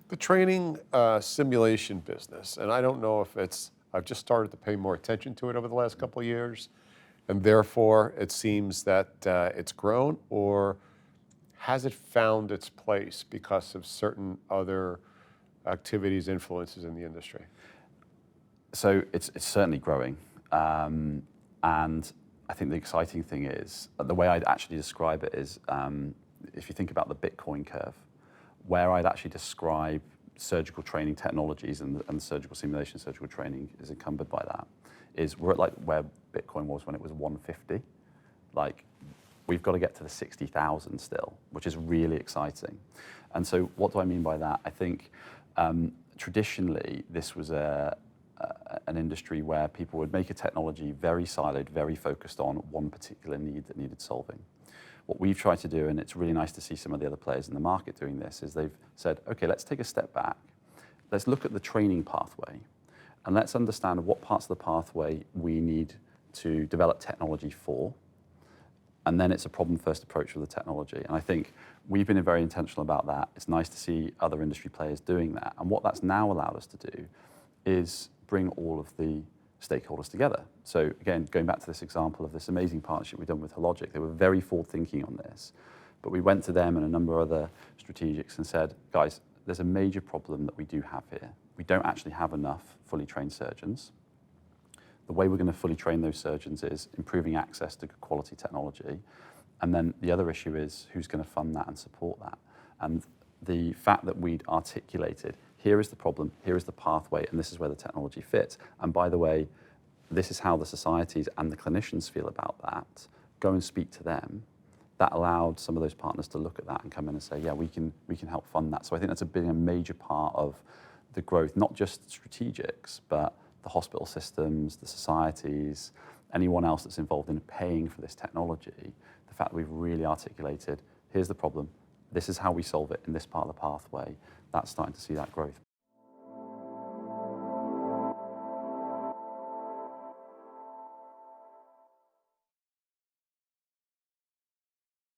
The training simulation business, and I don't know if I've just started to pay more attention to it over the last couple of years, and therefore it seems that it's grown, or has it found its place because of certain other activities, influences in the industry? So it's certainly growing. And I think the exciting thing is, the way I'd actually describe it is, if you think about the Bitcoin curve, where I'd actually describe surgical training technologies and surgical simulation, surgical training is encumbered by that, is we're at like where Bitcoin was when it was 150. Like, we've got to get to the 60,000 still, which is really exciting. And so what do I mean by that? I think traditionally this was an industry where people would make a technology very siloed, very focused on one particular need that needed solving. What we've tried to do, and it's really nice to see some of the other players in the market doing this, is they've said, okay, let's take a step back. Let's look at the training pathway, and let's understand what parts of the pathway we need to develop technology for. And then it's a problem-first approach with the technology. And I think we've been very intentional about that. It's nice to see other industry players doing that. And what that's now allowed us to do is bring all of the stakeholders together. So again, going back to this example of this amazing partnership we've done with Hologic, they were very forward-thinking on this. But we went to them and a number of other strategics and said, guys, there's a major problem that we do have here. We don't actually have enough fully trained surgeons. The way we're going to fully train those surgeons is improving access to good quality technology. And then the other issue is who's going to fund that and support that. And the fact that we'd articulated, here is the problem, here is the pathway, and this is where the technology fits. And by the way, this is how the societies and the clinicians feel about that. Go and speak to them. That allowed some of those partners to look at that and come in and say, yeah, we can help fund that. So I think that's been a major part of the growth, not just strategics, but the hospital systems, the societies, anyone else that's involved in paying for this technology. The fact that we've really articulated, here's the problem, this is how we solve it in this part of the pathway, that's starting to see that growth.